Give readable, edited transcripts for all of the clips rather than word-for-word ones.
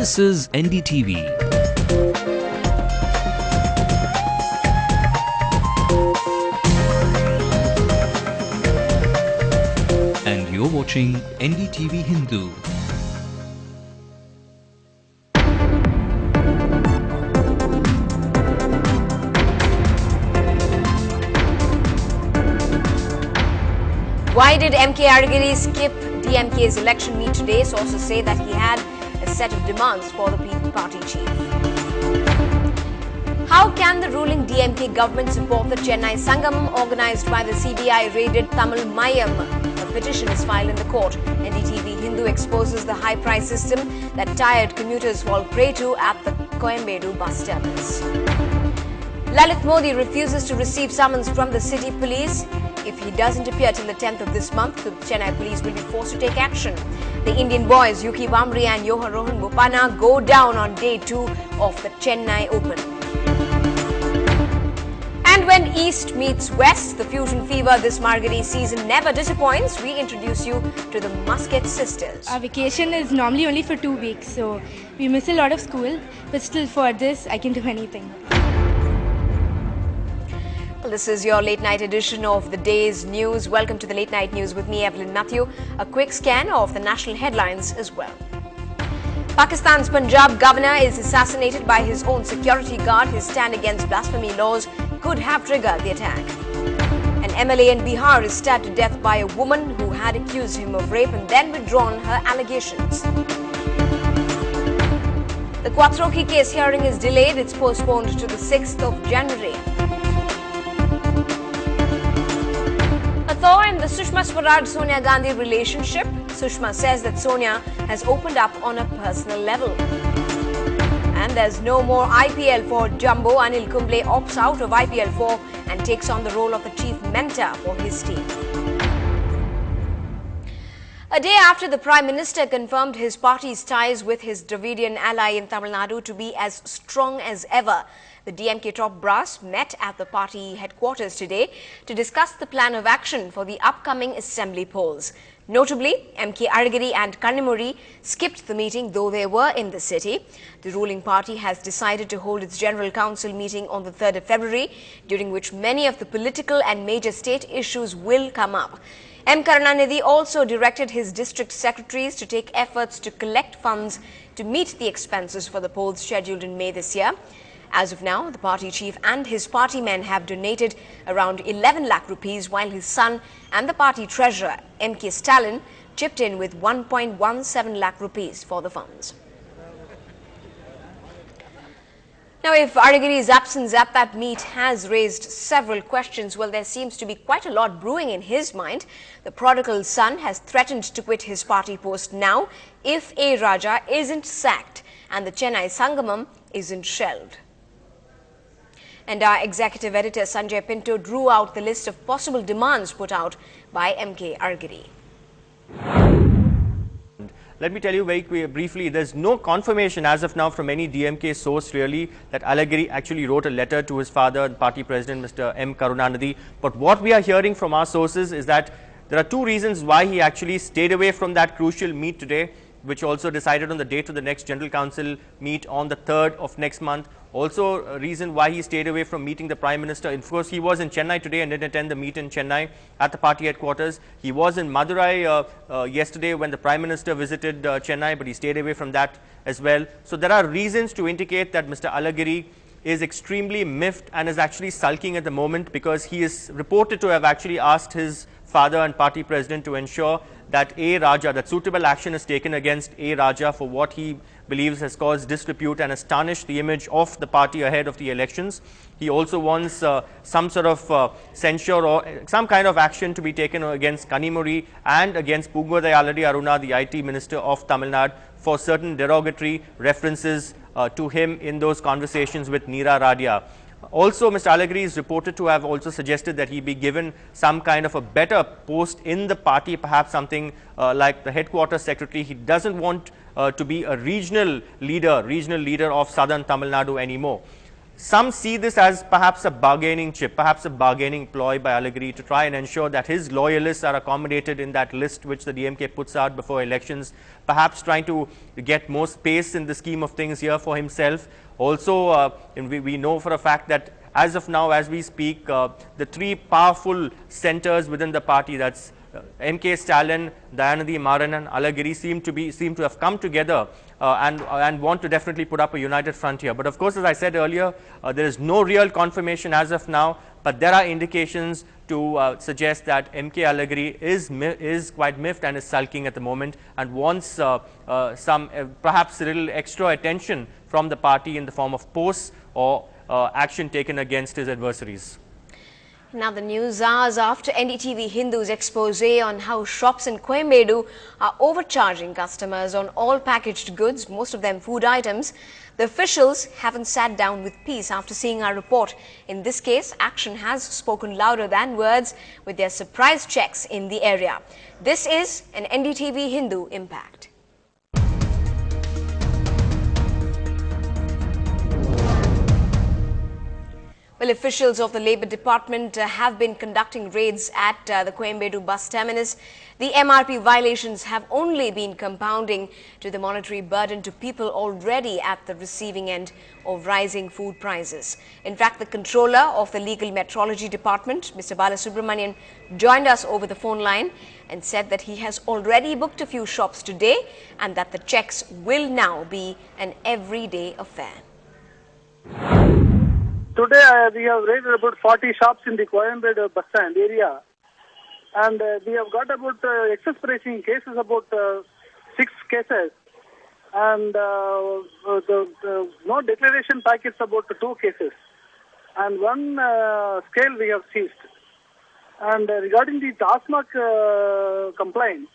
This is NDTV. And you're watching NDTV Hindu. Why did MK Argiri skip DMK's election meet today? Sources say that he had a set of demands for the party chief. How can the ruling DMK government support the Chennai Sangamam organized by the CBI raided Tamil Mayam? A petition is filed in the court. NDTV Hindu exposes the high price system that tired commuters fall prey to at the Coimbatore bus terminus. Lalit Modi refuses to receive summons from the city police. If he doesn't appear till the 10th of this month, the Chennai police will be forced to take action. The Indian boys Yuki Vamri and Rohan Bopana go down on day 2 of the Chennai Open. And when East meets West, the fusion fever this Margari season never disappoints. We introduce you to the Muscat sisters. Our vacation is normally only for 2 weeks, so we miss a lot of school, but still for this, I can do anything. This is your late night edition of the day's news. Welcome to the late night news with me, Evelyn Matthew. A quick scan of the national headlines as well. Pakistan's Punjab governor is assassinated by his own security guard. His stand against blasphemy laws could have triggered the attack. An MLA in Bihar is stabbed to death by a woman who had accused him of rape and then withdrawn her allegations. The Quattroki case hearing is delayed. It's postponed to the 6th of January. A thaw in the Sushma Swaraj-Sonia Gandhi relationship. Sushma says that Sonia has opened up on a personal level. And there's no more IPL for Jumbo. Anil Kumble opts out of IPL 4 and takes on the role of the chief mentor for his team. A day after the Prime Minister confirmed his party's ties with his Dravidian ally in Tamil Nadu to be as strong as ever, the DMK top brass met at the party headquarters today to discuss the plan of action for the upcoming assembly polls. Notably, MK Argiri and Kannimuri skipped the meeting though they were in the city. The ruling party has decided to hold its General Council meeting on the 3rd of February, during which many of the political and major state issues will come up. M. Karunanidhi also directed his district secretaries to take efforts to collect funds to meet the expenses for the polls scheduled in May this year. As of now, the party chief and his party men have donated around 11 lakh rupees, while his son and the party treasurer, M.K. Stalin, chipped in with 1.17 lakh rupees for the funds. Now, if Argiri's absence at that meet has raised several questions, well, there seems to be quite a lot brewing in his mind. The prodigal son has threatened to quit his party post now if A. Raja isn't sacked and the Chennai Sangamam isn't shelved. And our executive editor Sanjay Pinto drew out the list of possible demands put out by MK Argiri. Let me tell you very briefly, there's no confirmation as of now from any DMK source really that Alagiri actually wrote a letter to his father and party president, Mr. M. Karunanidhi. But what we are hearing from our sources is that there are 2 reasons why he actually stayed away from that crucial meet today, which also decided on the date of the next General Council meet on the 3rd of next month. Also a reason why he stayed away from meeting the Prime Minister. Of course, he was in Chennai today and didn't attend the meet in Chennai at the party headquarters. He was in Madurai yesterday when the Prime Minister visited Chennai, but he stayed away from that as well. So there are reasons to indicate that Mr. Alagiri is extremely miffed and is actually sulking at the moment, because he is reported to have actually asked his father and party president to ensure that A. Raja, that suitable action is taken against A. Raja for what he believes has caused disrepute and has tarnished the image of the party ahead of the elections. He also wants some sort of censure or some kind of action to be taken against Kannimuri and against Pungodayaladi Aruna, the IT Minister of Tamil Nadu, for certain derogatory references to him in those conversations with Neera Radia. Also, Mr. Alagiri is reported to have also suggested that he be given some kind of a better post in the party, perhaps something like the headquarters secretary. He doesn't want to be a regional leader of southern Tamil Nadu anymore. some see this as perhaps a bargaining chip, perhaps a bargaining ploy by Alagiri to try and ensure that his loyalists are accommodated in that list which the DMK puts out before elections, perhaps trying to get more space in the scheme of things here for himself. Also, we know for a fact that as of now, as we speak, the three powerful centers within the party, that's MK Stalin, Dayanidhi Maran and Alagiri seem to have come together and want to definitely put up a united front here. But of course, as I said earlier, there is no real confirmation as of now, but there are indications to suggest that MK Alagiri is quite miffed and is sulking at the moment and wants some perhaps a little extra attention from the party in the form of posts or action taken against his adversaries. Now the news hours after NDTV Hindu's expose on how shops in Coimbatore are overcharging customers on all packaged goods, most of them food items. The officials haven't sat down with peace after seeing our report. In this case, action has spoken louder than words with their surprise checks in the area. This is an NDTV Hindu impact. Well, officials of the Labour Department have been conducting raids at the Coimbatore bus terminus. The MRP violations have only been compounding to the monetary burden to people already at the receiving end of rising food prices. In fact, the controller of the Legal Metrology Department, Mr. Balasubramanian, joined us over the phone line and said that he has already booked a few shops today and that the checks will now be an everyday affair. Today we have raided about 40 shops in the Coimbatore bus stand area, and we have got about excess pricing cases, about 6 cases, and no declaration packets about 2 cases, and 1 scale we have seized. And regarding the TASMAC complaint,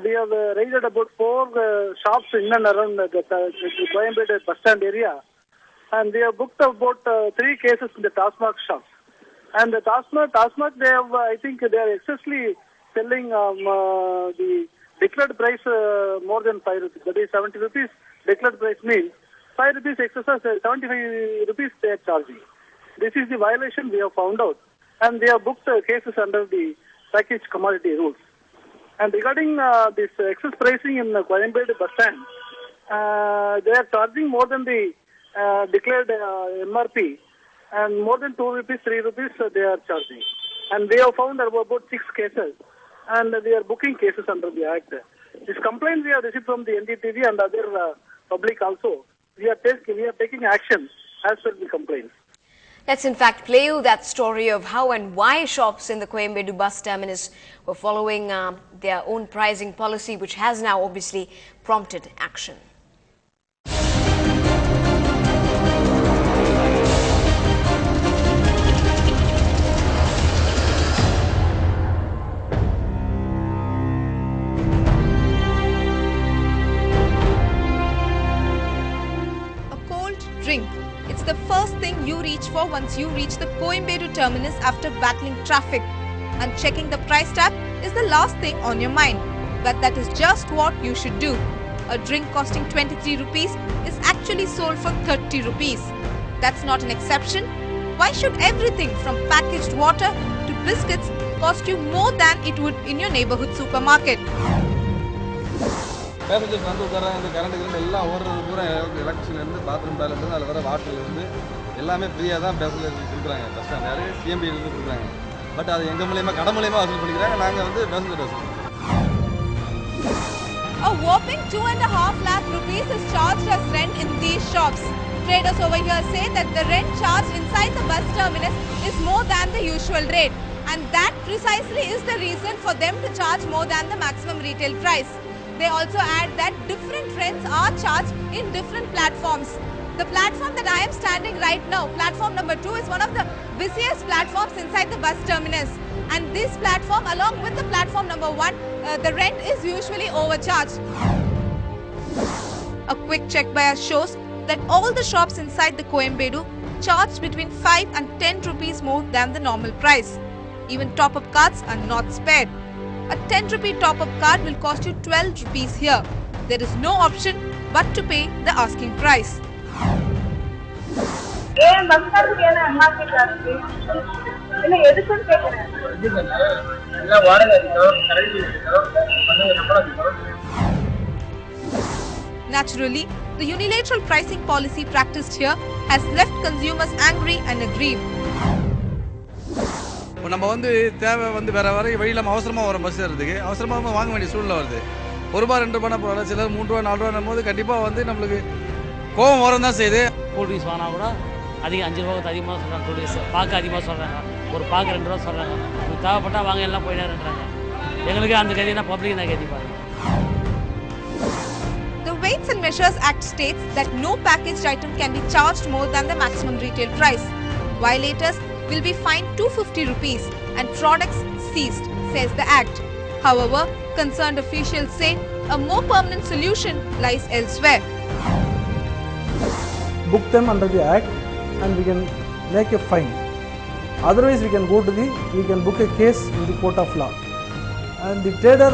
we have raided about 4 shops in and around the Coimbatore bus stand area. And we have booked about 3 cases in the TASMAC shops. And the TASMAC, they have, I think they are excessively selling the declared price more than 5 rupees. That is 70 rupees. Declared price means 5 rupees excess, 75 rupees they are charging. This is the violation we have found out. And we have booked cases under the package commodity rules. And regarding this excess pricing in Coimbatore bus stand, they are charging more than the declared MRP, and more than 2 rupees, 3 rupees they are charging. And we have found about 6 cases, and we are booking cases under the Act. This complaint we have received from the NDTV and other public also. We are taking action as per the complaints. Let's in fact play you that story of how and why shops in the Coimbatore bus terminus were following their own pricing policy, which has now obviously prompted action. Drink. It's the first thing you reach for once you reach the Coimbatore terminus after battling traffic. And checking the price tab is the last thing on your mind. But that is just what you should do. A drink costing 23 rupees is actually sold for 30 rupees. That's not an exception. Why should everything from packaged water to biscuits cost you more than it would in your neighborhood supermarket? Passengers வந்து உட்காராங்க, இந்த கரண்ட்டுக்கு எல்லாம் ஓடுறது பூரா எலக்ட்ரிஷன்லேருந்து bathroom பேலேருந்து அதில் வர வாட்டர்லேருந்து எல்லாமே ஃப்ரீயாக தான் பேசஞ்சர்ஸ் கொடுக்குறாங்க. பஸ் ஸ்டாண்ட் யாரு சிஎம்பியிலேருந்து கொடுக்குறாங்க. பட் அது எங்கள் மூலியமாக கடை மூலியமாக வசூல் பண்ணிக்கிறாங்க. நாங்கள் வந்து பேசஞ்சர் வசூல். A whopping 2.5 lakh rupees is charged as rent in these shops. Traders over here say that the rent charged inside the bus terminus is more than the usual rate. And that precisely is the reason for them to charge more than the maximum retail price. They also add that different rents are charged in different platforms. The platform that I am standing right now, platform number 2, is one of the busiest platforms inside the bus terminus. And this platform, along with the platform number 1, the rent is usually overcharged. A quick check by us shows that all the shops inside the Coimbatore charge between 5 and 10 rupees more than the normal price. Even top-up cards are not spared. A 10 rupee top-up card will cost you 12 rupees here. There is no option but to pay the asking price. ஏன் bus ஸ்டாண்டுக்கு ஏன்னா MRP ஜாஸ்தி இல்லை எதுக்குன்னு கேட்குறேன். Naturally, the unilateral pricing policy practiced here has left consumers angry and aggrieved. இப்போ நம்ம தேவை வேற வழியில் நம்ம அவசரமாக வரோம், பஸ் ஏறதுக்கு அவசரமாக வாங்க வேண்டிய சூழ்நிலை வருது. ₹1 ₹2 போகல, சிலர் ₹3 ₹4 போது கண்டிப்பாக நம்மளுக்கு கோபம் வரும் தான் செய்யுது. கூல் ட்ரிங்க்ஸ் வாங்கினா கூட அதிகம் ₹5 அதிகமாக சொல்கிறாங்க. கூல் ட்ரிங்க்ஸ் பாக்கு அதிகமாக சொல்கிறாங்க, ஒரு பாக்கு ₹2 சொல்கிறாங்க. உங்களுக்கு தேவைப்பட்டால் வாங்க எல்லாம் போயிடாருன்றாங்க. எங்களுக்கு அந்த கதினா பப்ளிக் நான் கதி பாருங்க. The Weights and Measures Act states that no packaged item can be charged more than the maximum retail price. Violators will be fined ₹250 and products seized, says the Act. However, concerned officials say a more permanent solution lies elsewhere. Book them under the Act and we can make a fine. Otherwise, we can book a case in the court of law. And the trader,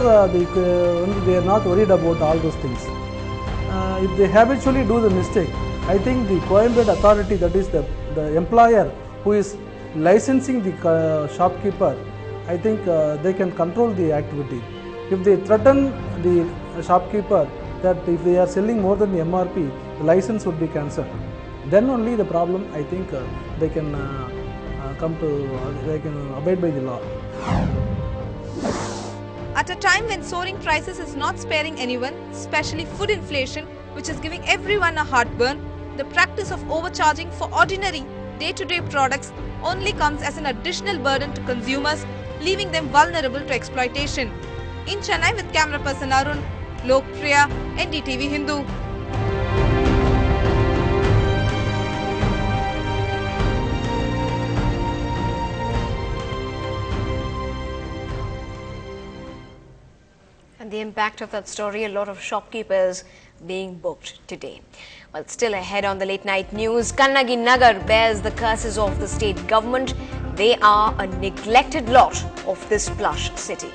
they are not worried about all those things. If they habitually do the mistake, I think the Coimbatore authority, that is the employer who is licensing the shopkeeper, I think they can control the activity. If they threaten the shopkeeper that if they are selling more than the MRP, the license would be cancelled. Then only the problem, I think they can abide by the law. At a time when soaring prices is not sparing anyone, especially food inflation, which is giving everyone a heartburn, the practice of overcharging for ordinary day-to-day products only comes as an additional burden to consumers, leaving them vulnerable to exploitation. In Chennai with camera person Arun, Lokpriya, NDTV Hindu. And the impact of that story, a lot of shopkeepers being booked today. Well, still ahead on the late night news, Kannagi Nagar bears the curses of the state government. They are a neglected lot of this plush city.